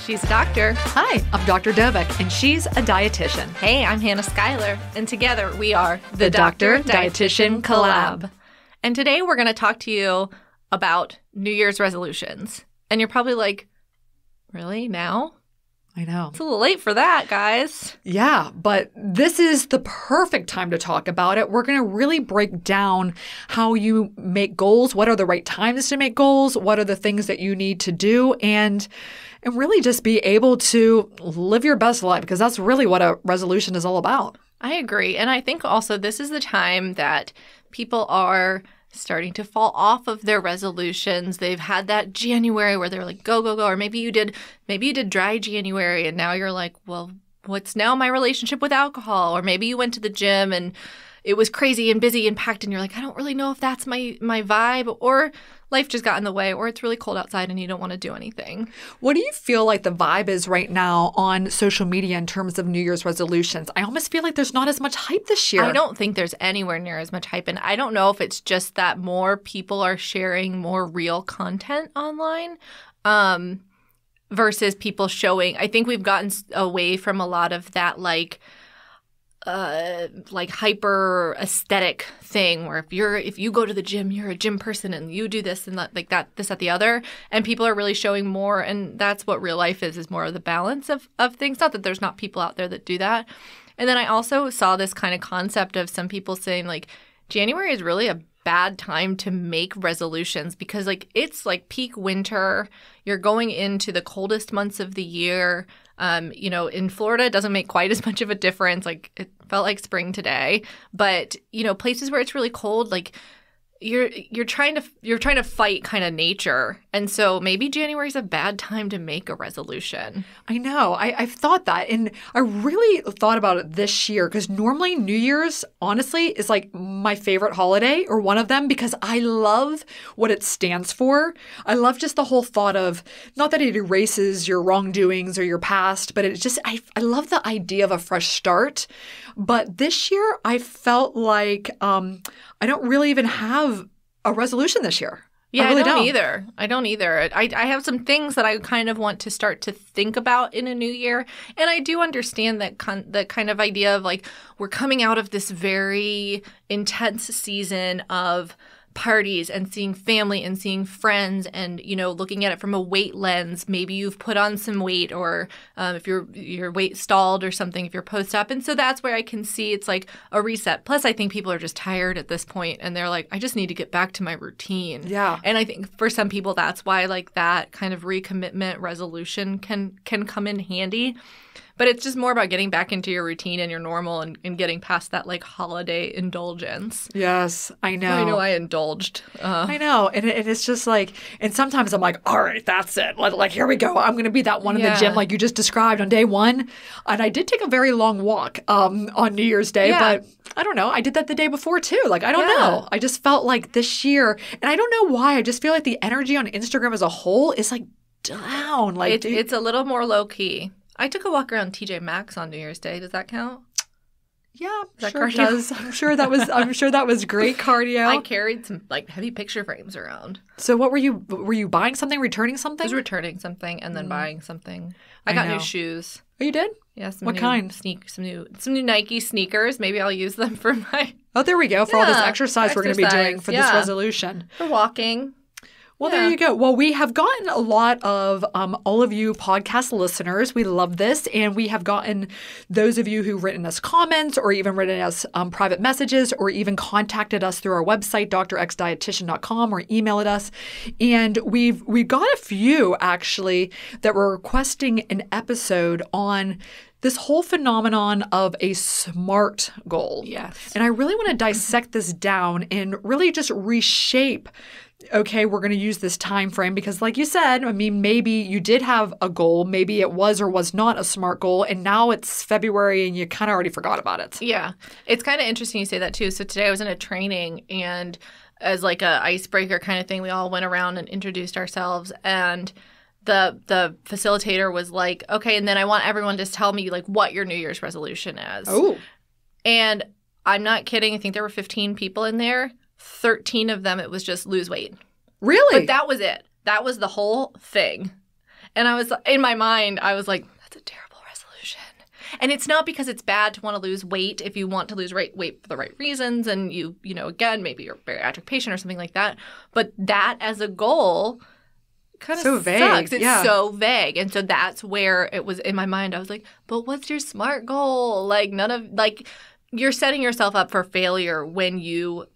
She's a doctor. Hi, I'm Dr. Dovec, and she's a dietitian. Hey, I'm Hannah Schuyler, and together we are the Doctor-Dietitian Collab. And today we're going to talk to you about New Year's resolutions. And you're probably like, really? Now? I know. It's a little late for that, guys. Yeah, but this is the perfect time to talk about it. We're going to really break down how you make goals, what are the right times to make goals, what are the things that you need to do, and really just be able to live your best life, because that's really what a resolution is all about. I agree. And I think also this is the time that people are starting to fall off of their resolutions. They've had that January where they're like, go, go, go. Or maybe you did dry January and now you're like, well, what's now my relationship with alcohol? Or maybe you went to the gym and it was crazy and busy and packed and you're like, I don't really know if that's my vibe, or life just got in the way, or it's really cold outside and you don't want to do anything. What do you feel like the vibe is right now on social media in terms of New Year's resolutions? I almost feel like there's not as much hype this year. I don't think there's anywhere near as much hype. And I don't know if it's just that more people are sharing more real content online versus people showing. I think we've gotten away from a lot of that like hyper aesthetic thing where if you go to the gym, you're a gym person and you do this and that, like that, this, that, the other, and people are really showing more, and that's what real life is more of the balance of things. Not that there's not people out there that do that. And then I also saw this kind of concept of some people saying like January is really a bad time to make resolutions because like it's like peak winter. You're going into the coldest months of the year. In Florida, it doesn't make quite as much of a difference. Like it felt like spring today, but places where it's really cold, like you're trying to fight kind of nature, and so maybe January is a bad time to make a resolution. I know. I've thought that, and I really thought about it this year because normally New Year's, honestly, is like my favorite holiday or one of them because I love what it stands for. I love just the whole thought of, not that it erases your wrongdoings or your past, but it just I love the idea of a fresh start. But this year, I felt like I don't really even have a resolution this year. Yeah, I don't either. I don't either. I have some things that I kind of want to start to think about in a new year. And I do understand that the kind of idea of like we're coming out of this very intense season of parties and seeing family and seeing friends and, looking at it from a weight lens. Maybe you've put on some weight, or if your weight stalled or something, if you're post-op. And so that's where I can see it's like a reset. Plus, I think people are just tired at this point and they're like, I just need to get back to my routine. Yeah. And I think for some people, that's why like that kind of recommitment resolution can come in handy. But it's just more about getting back into your routine and your normal and getting past that like holiday indulgence. Yes, I know. I know I indulged. I know. And it's just like, and sometimes I'm like, all right, that's it. Like, here we go. I'm going to be that one in the gym like you just described on day one. And I did take a very long walk on New Year's Day, but I don't know. I did that the day before too. Like, I don't know. I just felt like this year, and I don't know why, I just feel like the energy on Instagram as a whole is like down. Like it's a little more low key. I took a walk around TJ Maxx on New Year's Day. Does that count? Yeah, sure does. I'm sure that was great cardio. I carried some like heavy picture frames around. So what were you buying something, returning something? I was returning something and then buying something. I got new shoes. Oh, you did? Yeah. What kind? Some new Nike sneakers. Maybe I'll use them for my. Oh, there we go. For all this exercise we're going to be doing for this resolution. For walking. Well, there you go. Well, we have gotten a lot of all of you podcast listeners. We love this. And we have gotten those of you who've written us comments or even written us private messages or even contacted us through our website, DoctorXDietitian.com, or emailed us. And we've got a few, actually, that were requesting an episode on this whole phenomenon of a SMART goal. Yes. And I really want to dissect this down and really just reshape, okay, we're going to use this time frame because like you said, I mean, maybe you did have a goal, maybe it was or was not a SMART goal, and now it's February and you kind of already forgot about it. Yeah. It's kind of interesting you say that too. So today I was in a training, and as like a icebreaker kind of thing, we all went around and introduced ourselves, and the facilitator was like, okay, and then I want everyone to tell me like what your New Year's resolution is. Oh. And I'm not kidding. I think there were 15 people in there. 13 of them, it was just lose weight. Really? But that was it. That was the whole thing. And I was, in my mind, I was like, that's a terrible resolution. And it's not because it's bad to want to lose weight if you want to lose weight for the right reasons. And you know, again, maybe you're a bariatric patient or something like that. But that as a goal kind of so vague. Sucks. It's so vague. And so that's where it was in my mind. I was like, but what's your SMART goal? Like you're setting yourself up for failure when you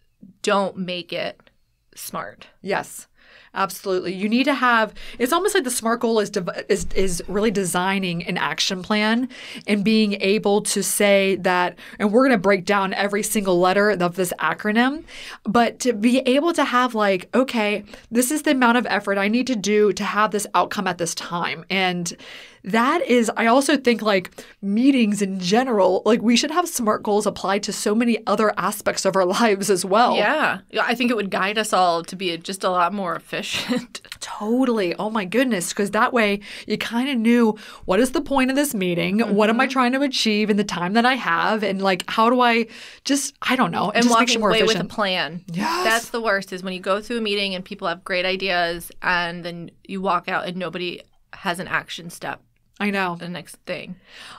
don't make it SMART. Yes. Absolutely. You need to have – it's almost like the SMART goal is really designing an action plan and being able to say that – and we're going to break down every single letter of this acronym. But to be able to have like, okay, this is the amount of effort I need to do to have this outcome at this time. And that is – I also think like meetings in general, like we should have SMART goals applied to so many other aspects of our lives as well. Yeah. I think it would guide us all to be just a lot more efficient. Totally. Oh my goodness. Because that way you kind of knew what is the point of this meeting? Mm-hmm. What am I trying to achieve in the time that I have? And like, how do I just, I don't know. And just walking away with a plan. Yes. That's the worst is when you go through a meeting and people have great ideas and then you walk out and nobody has an action step. I know. The next thing.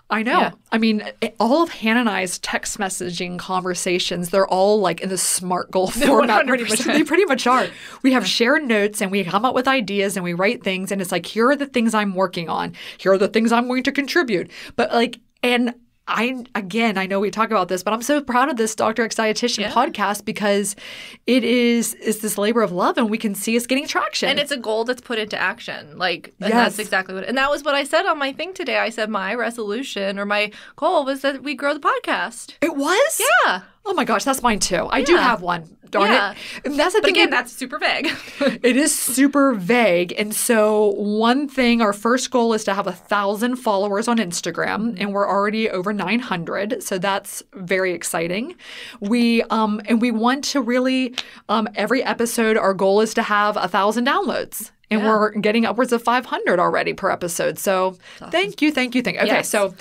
I know. Yeah. I mean, all of Hannah and I's text messaging conversations, they're all like in the SMART goal format. Pretty much. They pretty much are. We have shared notes and we come up with ideas and we write things and it's like, here are the things I'm working on. Here are the things I'm going to contribute. But like, and I know we talk about this, but I'm so proud of this DoctorXDietitian podcast because it is this labor of love and we can see us getting traction. And it's a goal that's put into action. Like, and that's exactly what, and that was what I said on my thing today. I said my resolution or my goal was that we grow the podcast. It was? Yeah. Oh my gosh, that's mine too. I do have one. Darn it. And that's the thing. Again, that's super vague. It is super vague. And so one thing, our first goal is to have 1,000 followers on Instagram, and we're already over 900. So that's very exciting. We want to really every episode, our goal is to have 1,000 downloads. And we're getting upwards of 500 already per episode. So awesome. Thank you. Okay, so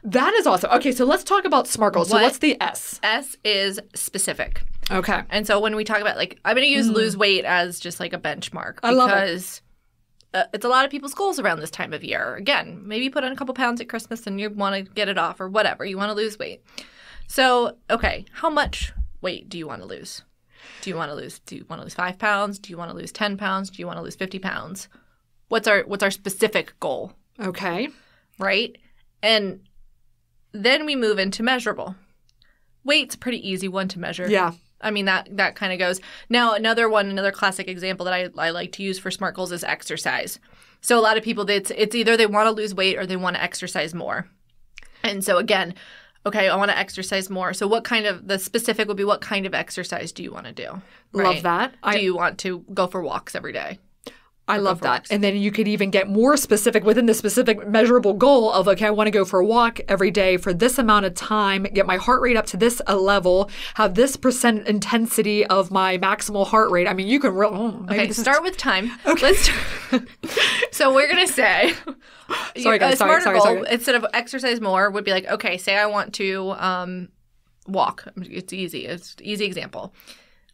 that is awesome. Okay, so let's talk about SMART goals. So what's the S? S is specific. Okay. And so when we talk about like, I'm going to use lose weight as just like a benchmark because it's a lot of people's goals around this time of year. Again, maybe put on a couple pounds at Christmas and you want to get it off or whatever. You want to lose weight. So, okay, how much weight do you want to lose? Do you want to lose 5 pounds? Do you want to lose 10 pounds? Do you want to lose 50 pounds? What's our specific goal? Okay. Right? And then we move into measurable. Weight's a pretty easy one to measure. Yeah. I mean, that kind of goes. Now, another classic example that I like to use for SMART goals is exercise. So a lot of people, it's either they want to lose weight or they want to exercise more. And so again, okay, I want to exercise more. So the specific would be what kind of exercise do you want to do? Right? Love that. Do you want to go for walks every day? I love that. And then you could even get more specific within the specific measurable goal of, okay, I want to go for a walk every day for this amount of time, get my heart rate up to this level, have this % intensity of my maximal heart rate. I mean, you can start with time. Okay. So we're going to say sorry. Instead of exercise more would be like, okay, say I want to walk. It's easy. It's an easy example.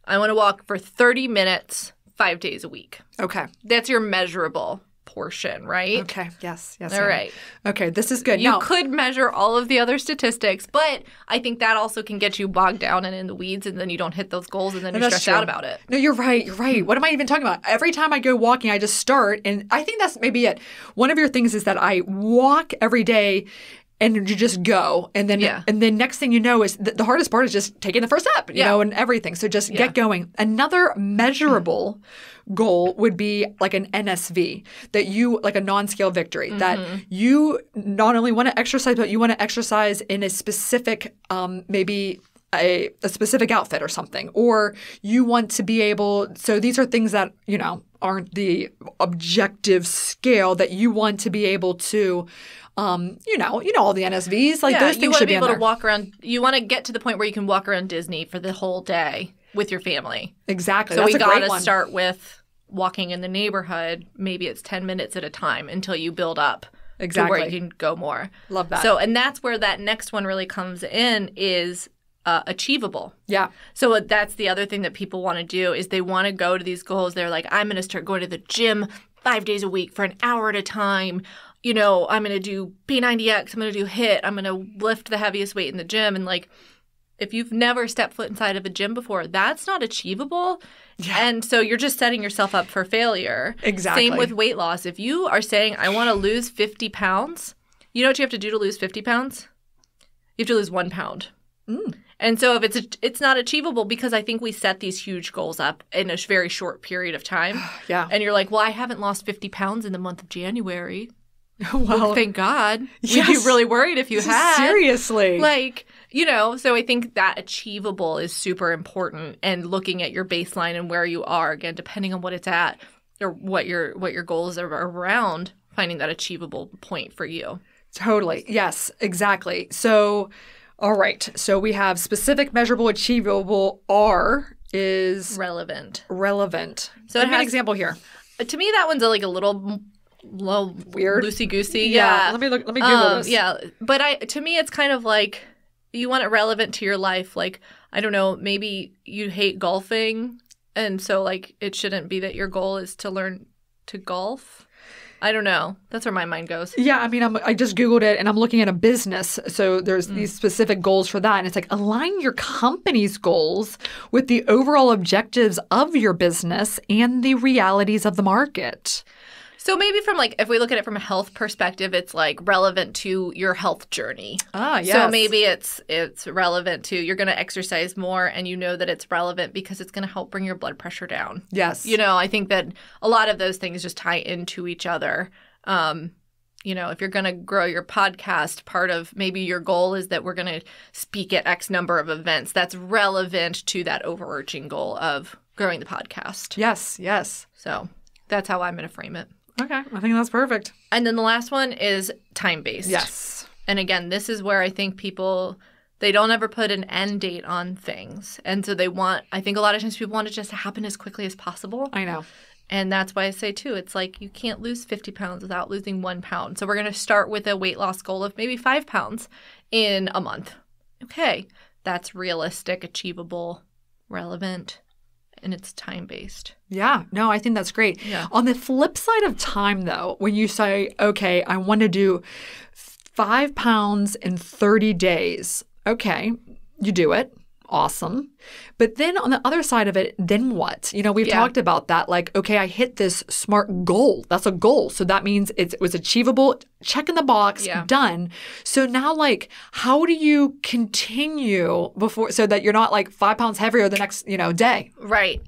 I want to walk for 30 minutes 5 days a week. Okay. That's your measurable portion, right? Okay. Yes. All right. Okay. This is good. You could measure all of the other statistics, but I think that also can get you bogged down and in the weeds, and then you don't hit those goals, and then you're stressed out about it. No, you're right. What am I even talking about? Every time I go walking, I just start, and I think that's maybe it. One of your things is that I walk every day. And you just go. And then next thing you know is the hardest part is just taking the first step, you know, and everything. So just get going. Another measurable goal would be like an NSV, that you, like a non-scale victory, that you not only want to exercise, but you want to exercise in a specific, maybe a specific outfit or something. Or you want to be able, so these are things that, you know, aren't the objective scale that you want to be able to you know all the NSVs, like those things should be able in to walk around. You want to get to the point where you can walk around Disney for the whole day with your family. Exactly. So that's we got to start with walking in the neighborhood. Maybe it's 10 minutes at a time until you build up to where you can go more. Love that. So, and that's where that next one really comes in is achievable. Yeah. So that's the other thing that people want to do is they want to go to these goals. They're like, I'm going to start going to the gym 5 days a week for an hour at a time. You know, I'm going to do P90X. I'm going to do HIIT. I'm going to lift the heaviest weight in the gym. And like, if you've never stepped foot inside of a gym before, that's not achievable. Yeah. And so you're just setting yourself up for failure. Exactly. Same with weight loss. If you are saying, I want to lose 50 pounds, you know what you have to do to lose 50 pounds? You have to lose 1 pound. And so if it's not achievable, because I think we set these huge goals up in a very short period of time. Yeah. And you're like, well, I haven't lost 50 pounds in the month of January. Well, thank God. Yes. We'd be really worried if you had. Seriously. Like, you know, so I think that achievable is super important, and looking at your baseline and where you are, again, depending on what it's at or what your goals are around, finding that achievable point for you. Totally. Yes, exactly. So, all right. So we have specific, measurable, achievable. R is relevant. So give me an example here. To me, that one's like a little weird, loosey-goosey. Yeah. Let me Google this. Yeah, but to me, it's kind of like you want it relevant to your life. Like, I don't know, maybe you hate golfing, and so like it shouldn't be that your goal is to learn to golf. I don't know. That's where my mind goes. Yeah, I mean, I just Googled it, and I'm looking at a business. So there's these specific goals for that. And it's like, align your company's goals with the overall objectives of your business and the realities of the market. So maybe from like, if we look at it from a health perspective, it's like relevant to your health journey. Ah, yes. So maybe it's relevant to, you're going to exercise more, and you know that it's relevant because it's going to help bring your blood pressure down. Yes. You know, I think that a lot of those things just tie into each other. You know, if you're going to grow your podcast, part of maybe your goal is that we're going to speak at X number of events. That's relevant to that overarching goal of growing the podcast. Yes. So that's how I'm going to frame it. Okay, I think that's perfect. And then the last one is time-based. Yes. And again, this is where I think people, they don't ever put an end date on things. And so I think a lot of times people want it just to happen as quickly as possible. I know. And that's why I say, too, it's like you can't lose 50 pounds without losing 1 pound. So we're going to start with a weight loss goal of maybe 5 pounds in a month. Okay, that's realistic, achievable, relevant, and it's time-based. Yeah. No, I think that's great. Yeah. On the flip side of time, though, when you say, okay, I want to do 5 pounds in 30 days. Okay, you do it. Awesome. But then on the other side of it, then what? You know, we've talked about that. Like, okay, I hit this SMART goal. That's a goal. So that means it was achievable. Check in the box. Yeah. Done. So now, like, how do you continue so that you're not like 5 pounds heavier the next, day? Right.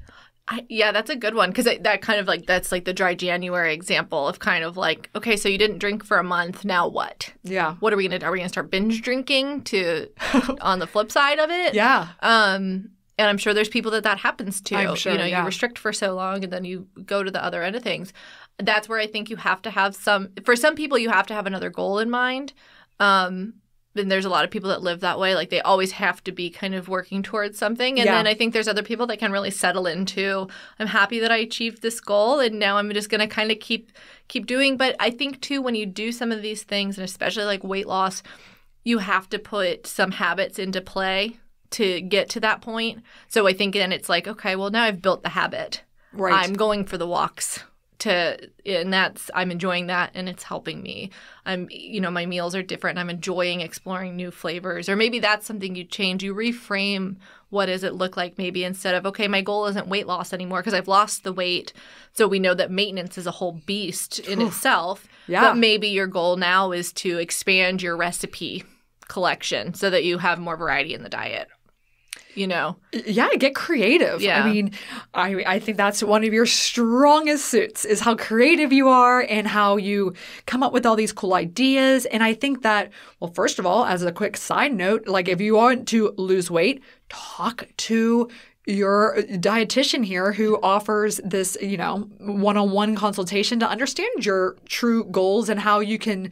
Yeah, that's a good one, because that kind of like, that's like the dry January example of kind of like, okay, so you didn't drink for a month. Now what? Yeah. What are we going to do? Are we going to start binge drinking on the flip side of it? Yeah. And I'm sure there's people that happens to. I'm sure, you restrict for so long and then you go to the other end of things. That's where I think you have to have for some people, you have to have another goal in mind. And there's a lot of people that live that way. Like, they always have to be kind of working towards something. And then I think there's other people that can really settle into, I'm happy that I achieved this goal, and now I'm just going to kind of keep doing. But I think, too, when you do some of these things, and especially like weight loss, you have to put some habits into play to get to that point. So I think then it's like, okay, well, now I've built the habit. Right. I'm going for the walks. I'm enjoying that, and it's helping me. My meals are different. I'm enjoying exploring new flavors. Or maybe that's something you change. You reframe, what does it look like, maybe instead of, okay, my goal isn't weight loss anymore because I've lost the weight. So we know that maintenance is a whole beast in itself. Yeah. But maybe your goal now is to expand your recipe collection so that you have more variety in the diet. Yeah, get creative. Yeah. I mean, I think that's one of your strongest suits, is how creative you are and how you come up with all these cool ideas. And I think that, well, first of all, as a quick side note, like, if you want to lose weight, talk to your dietitian here who offers this, one-on-one consultation to understand your true goals and how you can.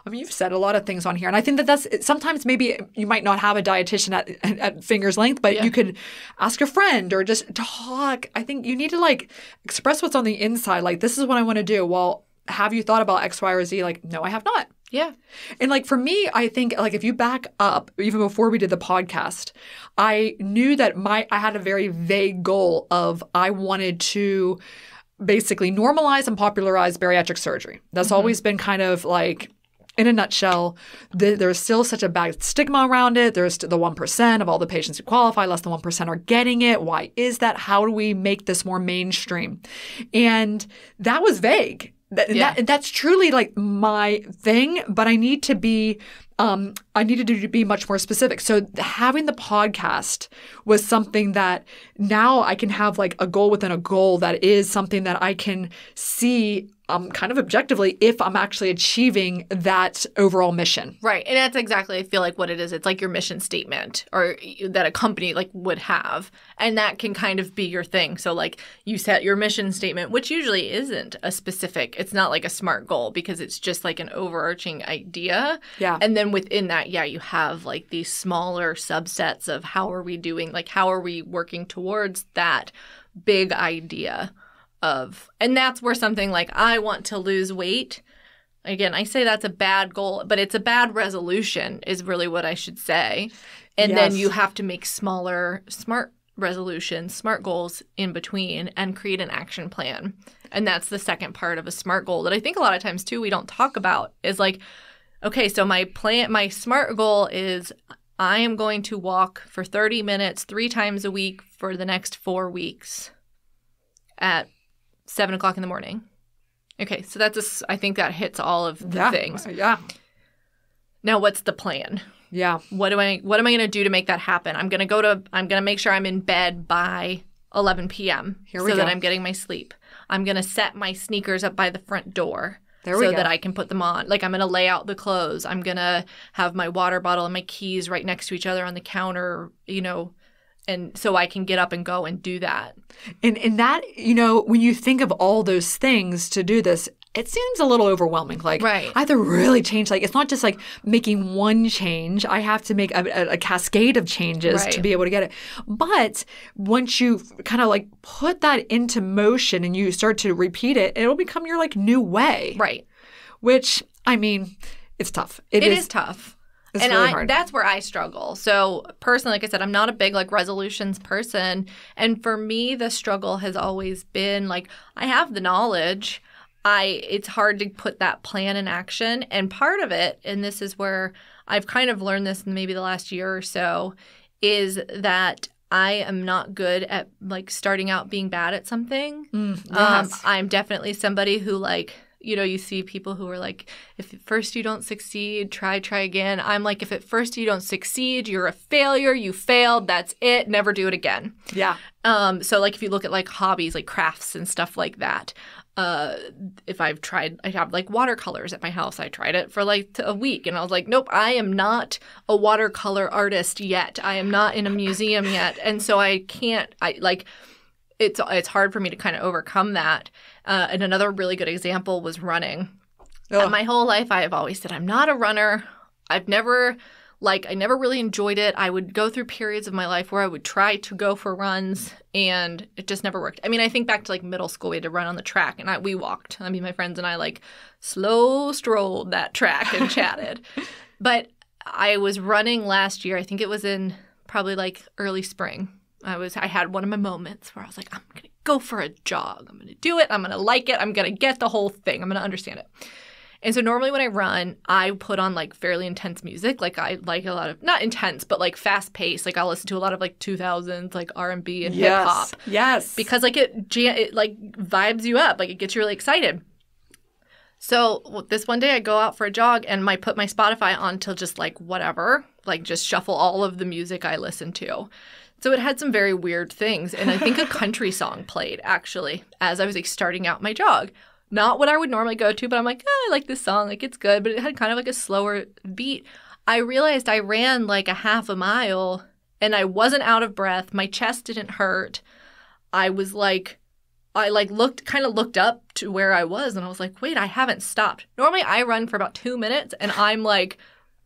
I mean, you've said a lot of things on here. And I think that that's sometimes maybe you might not have a dietitian at finger's length, but you could ask a friend or just talk. I think you need to like express what's on the inside. Like, this is what I want to do. Well, have you thought about X, Y, or Z? Like, no, I have not. Yeah. And like, for me, I think like if you back up, even before we did the podcast, I knew that I had a very vague goal of I wanted to basically normalize and popularize bariatric surgery. That's always been kind of like, in a nutshell, there's still such a bad stigma around it. There's the 1% of all the patients who qualify, less than 1% are getting it. Why is that? How do we make this more mainstream? And that was vague. That's truly like my thing, but I need to be I needed to be much more specific. So having the podcast was something that now I can have like a goal within a goal that is something that I can see kind of objectively if I'm actually achieving that overall mission. Right. And that's exactly, I feel like, what it is. It's like your mission statement or that a company like would have. And that can kind of be your thing. So like you set your mission statement, which usually isn't a specific, it's not like a SMART goal because it's just like an overarching idea. Yeah. And then within that, you have like these smaller subsets of how are we doing, like how are we working towards that big idea of, and that's where something like I want to lose weight. Again, I say that's a bad goal, but it's a bad resolution is really what I should say. And then you have to make smaller, smart resolutions, SMART goals in between and create an action plan. And that's the second part of a SMART goal that I think a lot of times too we don't talk about is like, okay, so my SMART goal is I am going to walk for 30 minutes 3 times a week for the next 4 weeks at 7 o'clock in the morning. Okay, so I think that hits all of the things. Yeah. Now, what's the plan? Yeah. What am I going to do to make that happen? I'm going to make sure I'm in bed by 11 p.m. so that I'm getting my sleep. I'm going to set my sneakers up by the front door. So that I can put them on. Like I'm going to lay out the clothes. I'm going to have my water bottle and my keys right next to each other on the counter, and so I can get up and go and do that. And that, when you think of all those things to do this, it seems a little overwhelming. Like I have to really change. Like it's not just like making one change. I have to make a cascade of changes to be able to get it. But once you kind of like put that into motion and you start to repeat it, it'll become your like new way. Right. Which, I mean, it's tough. It is tough. It's really hard. That's where I struggle. So personally, like I said, I'm not a big like resolutions person. And for me, the struggle has always been like I have the knowledge. It's hard to put that plan in action. And part of it, and this is where I've kind of learned this in maybe the last year or so, is that I am not good at like starting out being bad at something. Yes. I'm definitely somebody who like, you see people who are like, if at first you don't succeed, try again. I'm like, if at first you don't succeed, you're a failure. You failed. That's it. Never do it again. Yeah. So like if you look at like hobbies, like crafts and stuff like that, if I have like watercolors at my house. I tried it for like a week and I was like, nope, I am not a watercolor artist yet. I am not in a museum yet. And so it's hard for me to kind of overcome that. And another really good example was running. My whole life, I have always said I'm not a runner. I never really enjoyed it. I would go through periods of my life where I would try to go for runs, and it just never worked. I mean, I think back to like middle school, we had to run on the track, and we walked. I mean, my friends and I like slow strolled that track and chatted. But I was running last year. I think it was in probably like early spring. I had one of my moments where I was like, I'm going to go for a jog. I'm going to do it. I'm going to like it. I'm going to get the whole thing. I'm going to understand it. And so normally when I run, I put on like fairly intense music. Like I like a lot of, not intense, but like fast paced. Like I'll listen to a lot of like 2000s, like R&B and hip hop. Yes. Because like it like vibes you up. Like it gets you really excited. So this one day I go out for a jog and I put my Spotify on till just like whatever, like just shuffle all of the music I listen to. So it had some very weird things. And I think a country song played actually as I was like starting out my jog. Not what I would normally go to, but I'm like, I like this song. Like it's good. But it had kind of like a slower beat. I realized I ran like a half a mile and I wasn't out of breath. My chest didn't hurt. I looked up to where I was and I was like, wait, I haven't stopped. Normally I run for about 2 minutes and I'm like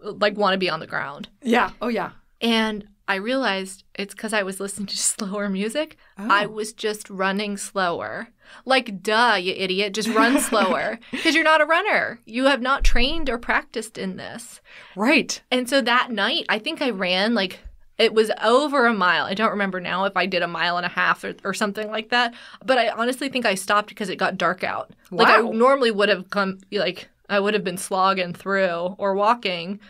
want to be on the ground. Yeah. Oh, yeah. And I realized it's because I was listening to slower music. Oh. I was just running slower. Like, duh, you idiot. Just run slower. Because you're not a runner. You have not trained or practiced in this. Right. And so that night, I think I ran like It was over a mile. I don't remember now if I did a mile and a half or something like that. But I honestly think I stopped because it got dark out. Wow. Like I normally would have come, like I would have been slogging through or walking.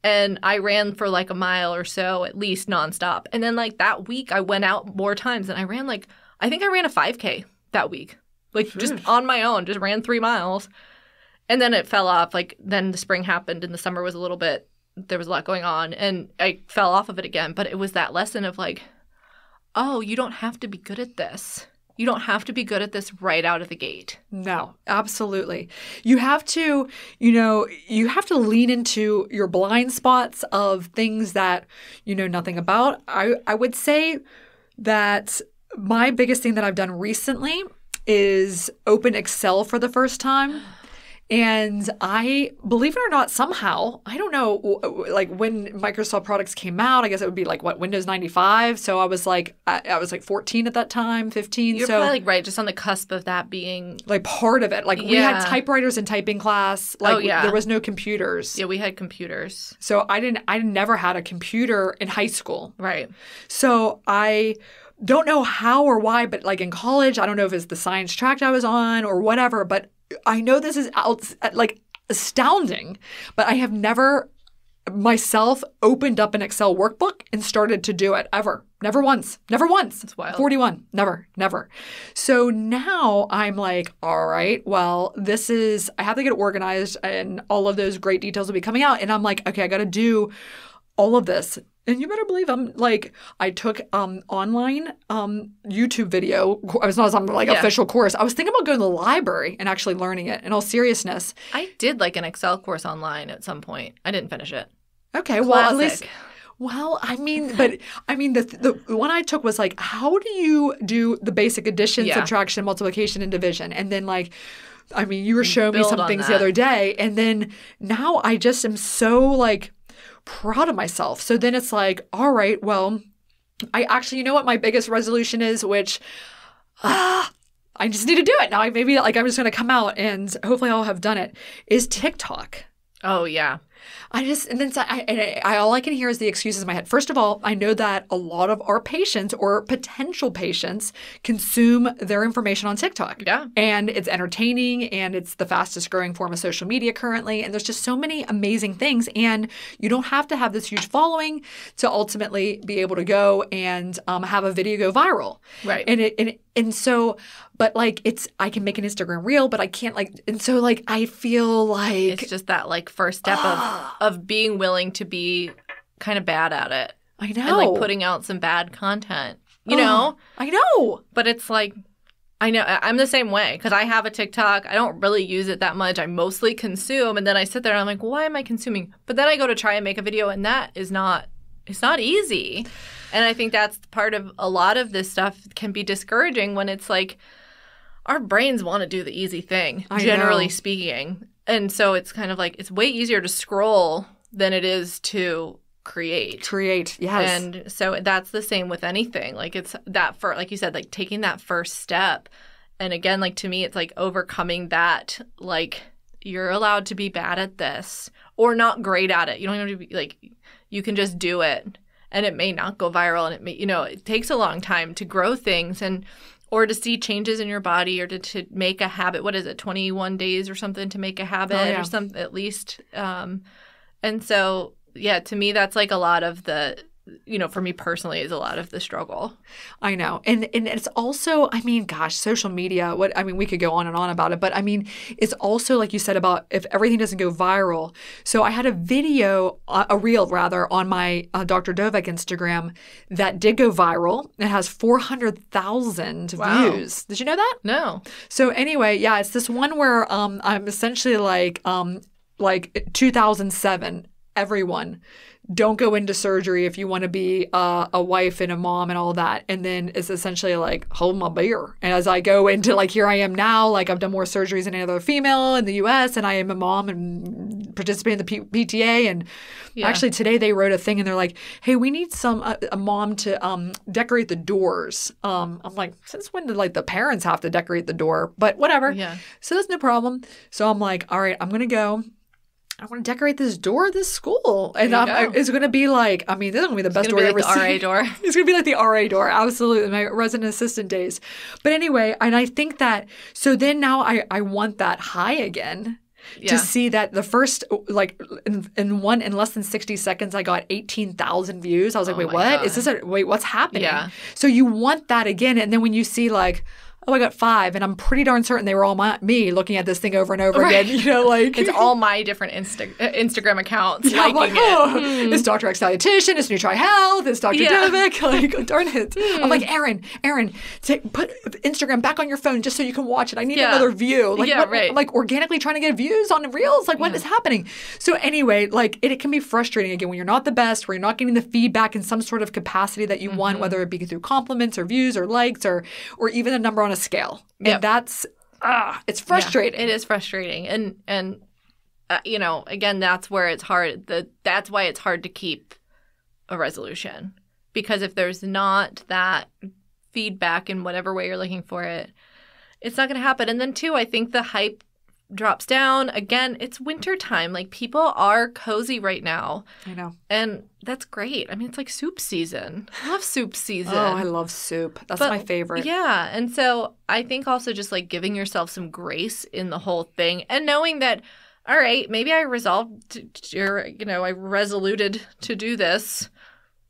And I ran for like a mile or so at least nonstop. And then like that week I went out more times and I ran I think I ran a 5K that week. Like just on my own, just ran 3 miles. And then it fell off. Like then the spring happened and the summer was there was a lot going on and I fell off of it again. But it was that lesson of like, oh, you don't have to be good at this. You don't have to be good at this right out of the gate. No, absolutely. You have to, you have to lean into your blind spots of things that you know nothing about. I would say that my biggest thing that I've done recently is open Excel for the first time. And I, believe it or not, somehow, I don't know, like when Microsoft products came out, I guess it would be like, Windows 95. So I was like 14 at that time, 15. You're probably like right, just on the cusp of that being like part of it. Like we had typewriters in typing class. Like there was no computers. Yeah, we had computers. So I never had a computer in high school. Right. So I don't know how or why, but like in college, I don't know if it's the science track I was on or whatever, but I know this is like astounding, but I have never myself opened up an Excel workbook and started to do it ever. Never once. Never once. That's wild. 41. Never. So now I'm like, all right, well, I have to get it organized and all of those great details will be coming out. And I'm like, okay, I got to do all of this. And you better believe I took online YouTube video. I was not on official course. I was thinking about going to the library and actually learning it in all seriousness. I did like an Excel course online at some point. I didn't finish it. Okay, Classic. well, at least. Well, the one I took was like, how do you do the basic addition, subtraction, multiplication, and division? And then you were showing me some things the other day. And then now I just am so proud of myself. So then it's like, all right, well, I actually, you know what my biggest resolution is, which I just need to do it now. I'm just going to come out and hopefully I'll have done it, is TikTok. Oh, yeah. All I can hear is the excuses in my head. First of all, I know that a lot of our patients or potential patients consume their information on TikTok. Yeah. And it's entertaining and it's the fastest growing form of social media currently. And there's just so many amazing things. And you don't have to have this huge following to ultimately be able to go and have a video go viral. Right. And so, but I can make an Instagram reel, but I can't I feel like it's just that first step of being willing to be kind of bad at it. I know. And putting out some bad content, you know? I know. But it's I know I'm the same way because I have a TikTok. I don't really use it that much. I mostly consume. And then I sit there and I'm like, well, why am I consuming? But then I go to try and make a video and it's not easy. And I think that's part of a lot of this stuff can be discouraging when it's our brains want to do the easy thing, generally speaking. And so it's kind of it's way easier to scroll than it is to create. Yes. And so that's the same with anything. It's that for, like you said, taking that first step. And again, to me, it's overcoming that, you're allowed to be bad at this or not great at it. You don't have to be you can just do it. And it may not go viral, and it may, it takes a long time to grow things or to see changes in your body or to make a habit. What is it, 21 days or something to make a habit or something at least. And so, yeah, to me, that's a lot of the, for me personally, is a lot of the struggle. I know. And it's also, social media, we could go on and on about it, but it's also, like you said, about if everything doesn't go viral. So I had a reel on my Dr. Dovec Instagram that did go viral. It has 400,000 views. Did you know that? No. So anyway, yeah, it's this one where I'm essentially 2007, everyone. Don't go into surgery if you want to be a wife and a mom and all that. And then it's essentially hold my beer. And as I go into here I am now, I've done more surgeries than any other female in the U.S. and I am a mom and participate in the PTA. And actually today they wrote a thing and they're like, hey, we need a mom to decorate the doors. I'm like, since when did the parents have to decorate the door? But whatever. Yeah. So that's no problem. So I'm like, all right, I'm going to go. I want to decorate this door of this school. And it's going to be like, I mean, this is going to be the best door It's you've ever gonna be like the RA seen. door. It's going to be like the RA door. Absolutely. My resident assistant days. But anyway, and I think that, so then now I want that high again. To see that the first, like, in less than 60 seconds, I got 18,000 views. I was like, wait, what? God. Is this wait, what's happening? Yeah. So you want that again. And then when you see, like, oh, I got 5, and I'm pretty darn certain they were all me looking at this thing over and over again. You know, like. It's all my different Instagram accounts liking like, it. It's DoctorXDietitian, it's Nutri Health, it's Dr. Dovec. Like, darn it. I'm like, Aaron, put Instagram back on your phone just so you can watch it. I need another view. Like, I'm like organically trying to get views on Reels. Like, what is happening? So anyway, like, it can be frustrating again when you're not the best, where you're not getting the feedback in some sort of capacity that you want, whether it be through compliments or views or likes or even a number on a scale. And that's it's frustrating. It is frustrating. And you know, again, that's where it's hard. That's why it's hard to keep a resolution, because if there's not that feedback in whatever way you're looking for it, it's not going to happen. And then too, I think the hype drops down. Again, it's winter time. Like, people are cozy right now. I know. And that's great. I mean, it's like soup season. I love soup season. Oh, I love soup. That's my favorite. Yeah. And so I think also just like giving yourself some grace in the whole thing and knowing that, all right, maybe I I resoluted to do this.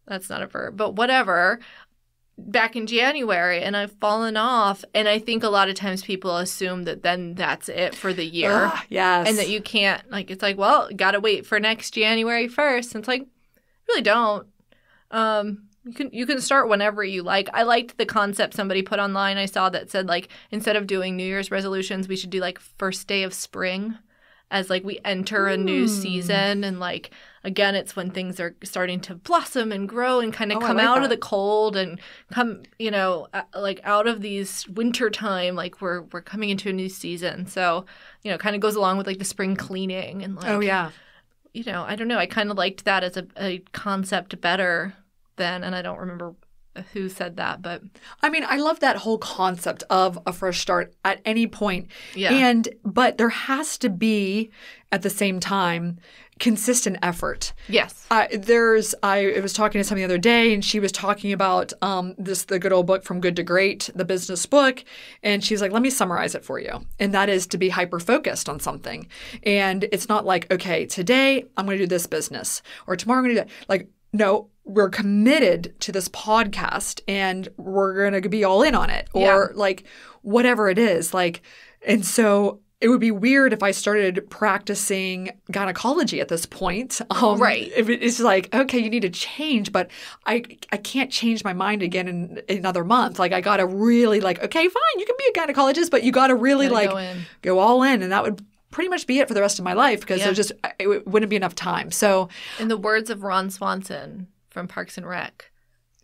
That's not a verb, but whatever. Back in January, and I've fallen off. And I think a lot of times people assume that then that's it for the year. Yes. And that you can't, like, it's like, well, got to wait for next January 1st. And it's like, really don't. You can start whenever you like. I liked the concept somebody put online. I saw that said, like, instead of doing New Year's resolutions, we should do like first day of spring, as like we enter a new season. And like, again, it's when things are starting to blossom and grow and kind of come out of the cold and come, like out of these winter time, like we're coming into a new season. So, kind of goes along with like the spring cleaning and like, I don't know. I kind of liked that as a concept better than, and I don't remember who said that, but I mean, I love that whole concept of a fresh start at any point. Yeah. But there has to be at the same time consistent effort. Yes. I was talking to somebody the other day, and she was talking about the good old book From Good to Great, the business book, and she's like, let me summarize it for you. And that is to be hyper focused on something. And it's not like, okay, today I'm going to do this business, or tomorrow I'm going to do that. Like, no, we're committed to this podcast and we're going to be all in on it, or like whatever it is. Like, and so it would be weird if I started practicing gynecology at this point. Right. If it's like, okay, you need to change, but I can't change my mind again in another month. Like, I got to really like, okay, fine, you can be a gynecologist, but you got to really go all in. And that would pretty much be it for the rest of my life, because it wouldn't be enough time. So, in the words of Ron Swanson from Parks and Rec,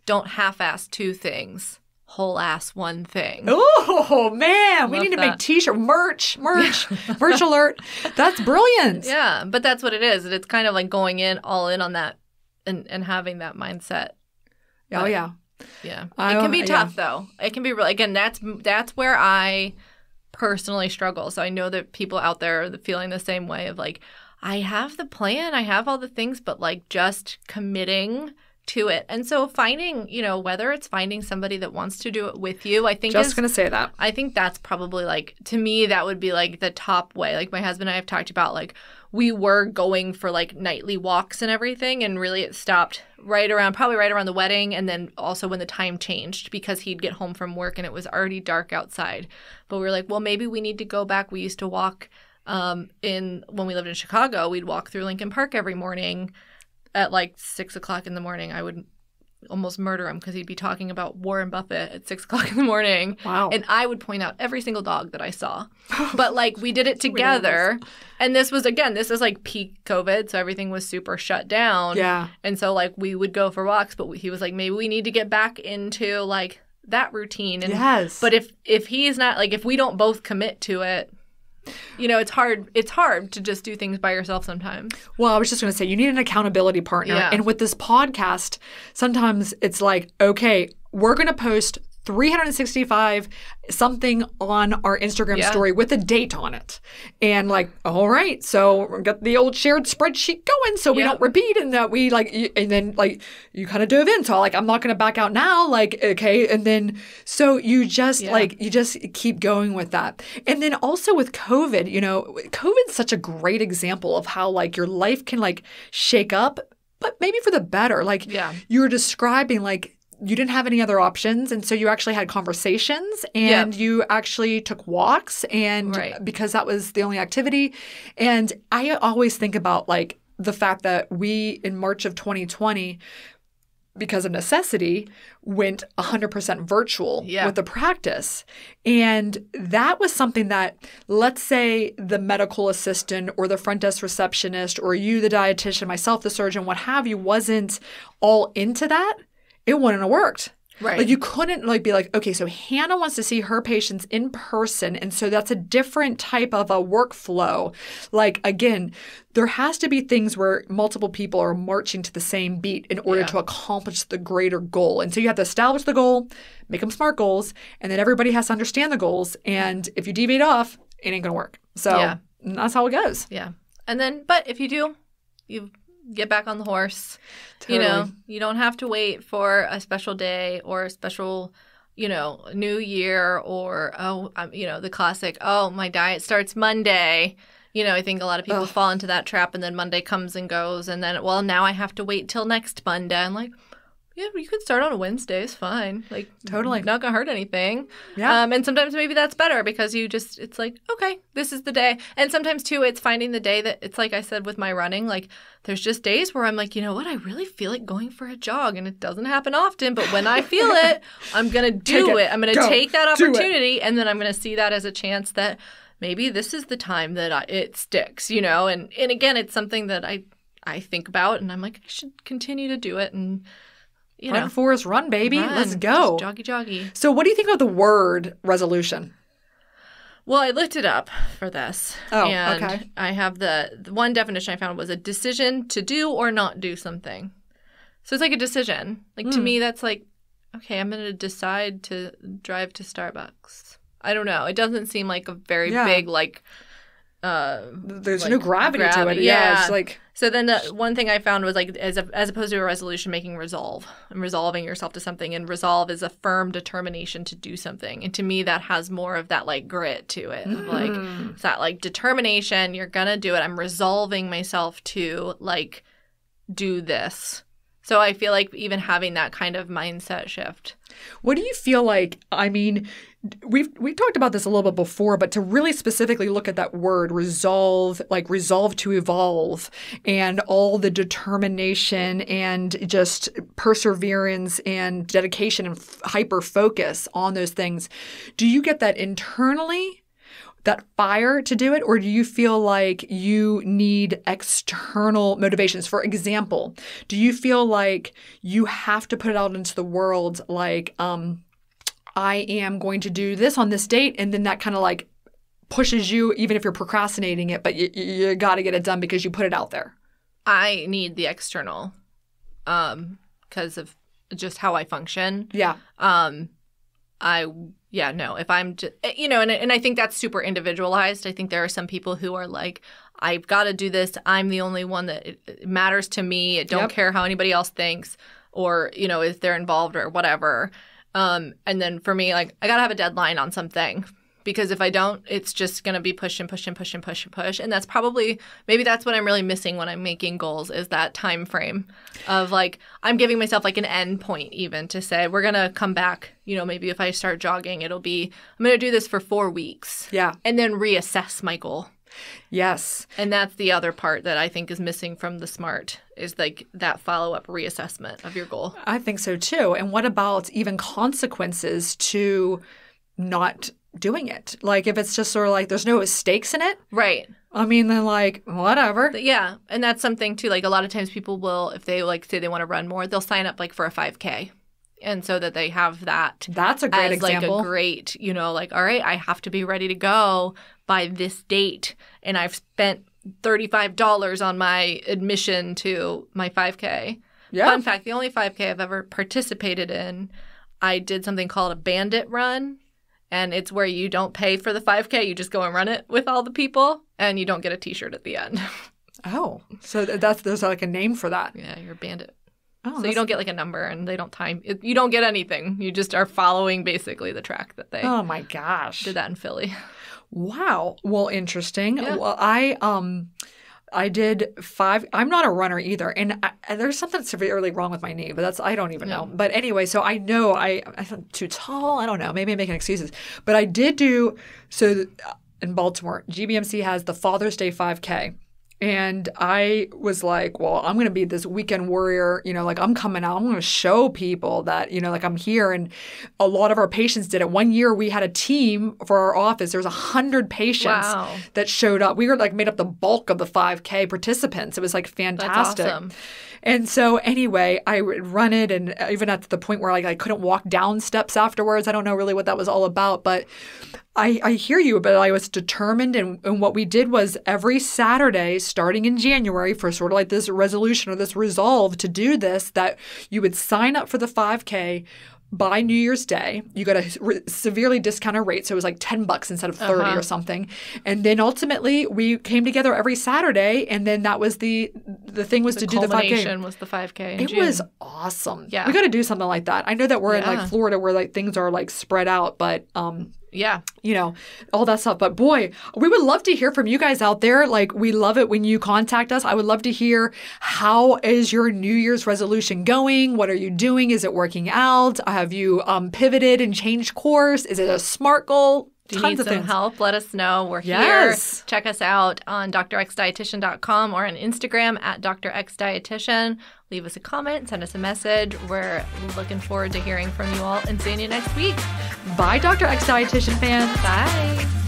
don't half-ass 2 things, whole-ass 1 thing. Oh, man. We need to make T-shirt merch alert. That's brilliant. Yeah, but that's what it is. It's kind of like going all in on that and having that mindset. Oh, yeah. Yeah. It can be tough, though. It can be really, again, that's where I personally struggle. So I know that people out there are feeling the same way of like, I have the plan, I have all the things, but like just committing to it. And so finding, whether it's finding somebody that wants to do it with you, I think just going to say that. I think that's probably like, to me, that would be like the top way. Like my husband and I have talked about, like, we were going for like nightly walks and everything, and really it stopped probably right around the wedding, and then also when the time changed, because he'd get home from work and it was already dark outside. But we were like, well, maybe we need to go back. We used to walk when we lived in Chicago, we'd walk through Lincoln Park every morning at like 6 o'clock in the morning. I would almost murder him because he'd be talking about Warren Buffett at 6 o'clock in the morning. Wow. And I would point out every single dog that I saw. But like, we did it together. And this was like peak COVID. So everything was super shut down. Yeah. And so like we would go for walks, but he was like, maybe we need to get back into like that routine. And, yes. But if he's not, like, if we don't both commit to it, it's hard to just do things by yourself sometimes. Well, I was just going to say, you need an accountability partner. Yeah. And with this podcast, sometimes it's like, okay, we're going to post 365 something on our Instagram story with a date on it. And like, all right, so we've got the old shared spreadsheet going so we don't repeat, and that we like, and then like you kind of dove in. So like, I'm not going to back out now. Like, okay. And then, so you just like, you just keep going with that. And then also with COVID, you know, COVID's such a great example of how like your life can like shake up, but maybe for the better. Like you were describing like, you didn't have any other options, and so you actually had conversations, and you actually took walks, and because that was the only activity. And I always think about like the fact that we in March of 2020, because of necessity, went 100% virtual with the practice. And that was something that, let's say the medical assistant or the front desk receptionist or you, the dietitian, myself, the surgeon, what have you, wasn't all into that, it wouldn't have worked. Right. Like you couldn't like be like, okay, so Hannah wants to see her patients in person. And so that's a different type of a workflow. Like, again, there has to be things where multiple people are marching to the same beat in order to accomplish the greater goal. And so you have to establish the goal, make them SMART goals, and then everybody has to understand the goals. And if you deviate off, it ain't going to work. So that's how it goes. Yeah. And then, but if you do, you get back on the horse. Totally. You know, you don't have to wait for a special day or a special, you know, new year or, you know, the classic, my diet starts Monday. You know, I think a lot of people fall into that trap, and then Monday comes and goes, and then, well, now I have to wait till next Monday. I'm like, yeah, you could start on a Wednesday. It's fine. Like, totally not going to hurt anything. Yeah. And sometimes maybe that's better because it's like, okay, this is the day. And sometimes, too, it's finding the day that it's like I said with my running. Like, there's just days where I'm like, you know what? I really feel like going for a jog. And it doesn't happen often. But when I feel it, I'm going to do it. I'm going to take that opportunity. And then I'm going to see that as a chance that maybe this is the time that it sticks, you know. And again, it's something that I think about. And I'm like, I should continue to do it. And run, Forrest, run, baby. Let's go. Just joggy. So what do you think about the word resolution? Well, I looked it up for this. And okay. I have the one definition I found was a decision to do or not do something. So it's like a decision. Like to me, that's like, okay, I'm going to decide to drive to Starbucks. I don't know. It doesn't seem like a very big like there's like no gravity to it. Yeah. It's like, so then the one thing I found was like as opposed to a resolution, making resolve and resolving yourself to something. And resolve is a firm determination to do something. And to me, that has more of that like grit to it. Like it's that like determination. You're gonna do it. I'm resolving myself to like do this. So I feel like even having that kind of mindset shift. What do you feel like? I mean, we've talked about this a little bit before, but to really specifically look at that word resolve, like resolve to evolve, and all the determination and just perseverance and dedication and hyper focus on those things. Do you get that internally? That fire to do it, or do you feel like you need external motivations? For example, do you feel like you have to put it out into the world like, I am going to do this on this date, and then that kind of like pushes you, even if you're procrastinating it, but you got to get it done because you put it out there? I need the external because of just how I function. Yeah. If I'm just, you know, and I think that's super individualized. I think there are some people who are like, I've got to do this. I'm the only one that it matters to me. I don't care how anybody else thinks or, you know, if they're involved or whatever. And then for me, like, I got to have a deadline on something because if I don't, it's just going to be push. And that's probably, maybe that's what I'm really missing when I'm making goals is that time frame of like, I'm giving myself like an end point even to say, we're going to come back, you know, maybe if I start jogging, it'll be, I'm going to do this for 4 weeks. Yeah. And then reassess my goal. Yes. And that's the other part that I think is missing from the SMART is like that follow-up reassessment of your goal. I think so too. And what about even consequences to not doing it? Like if it's just sort of like there's no stakes in it. Right. I mean, then like whatever. Yeah. And that's something too. Like a lot of times people will, if they like say they want to run more, they'll sign up like for a 5K. And so that they have that. That's a great example. Like a great, you know, like, all right, I have to be ready to go by this date. And I've spent $35 on my admission to my 5K. Yeah. Fun fact, the only 5K I've ever participated in, I did something called a bandit run. And it's where you don't pay for the 5K. You just go and run it with all the people, and you don't get a T-shirt at the end. Oh, so there's like a name for that. Yeah, you're a bandit. Oh, so you don't get like a number, and they don't time. You don't get anything. You just are following basically the track that they. Oh my gosh! Did that in Philly. Wow. Well, interesting. Yeah. Well, I did 5. I'm not a runner either, and there's something severely wrong with my knee, but I don't even know. But anyway, so I know I'm too tall. I don't know. Maybe I'm making excuses, but I did do so in Baltimore. GBMC has the Father's Day 5K. And I was like, well, I'm going to be this weekend warrior, like I'm coming out. I'm going to show people that, like I'm here. And a lot of our patients did it. One year we had a team for our office. There was 100 patients that showed up. We were like made up the bulk of the 5K participants. It was like fantastic. That's awesome. And so anyway, I would run it, and even at the point where I couldn't walk down steps afterwards. I don't know really what that was all about, but I hear you, but I was determined. And what we did was every Saturday, starting in January, for sort of like this resolution or this resolve to do this, that you would sign up for the 5K by New Year's Day. You got a severely discounted rate, so it was like $10 instead of 30 or something. And then ultimately, we came together every Saturday, and then that was the thing was to do the 5K. The culmination was the 5K in June. It was awesome. Yeah. We got to do something like that. I know that we're in like Florida where like things are like spread out, but yeah. All that stuff. But boy, we would love to hear from you guys out there. Like, we love it when you contact us. I would love to hear, how is your New Year's resolution going? What are you doing? Is it working out? Have you pivoted and changed course? Is it a SMART goal? Do you need some help? Let us know. We're here. Check us out on DoctorXDietitian.com or on Instagram at DoctorXDietitian. Leave us a comment. Send us a message. We're looking forward to hearing from you all and seeing you next week. Bye, Dr. X Dietitian fans. Bye.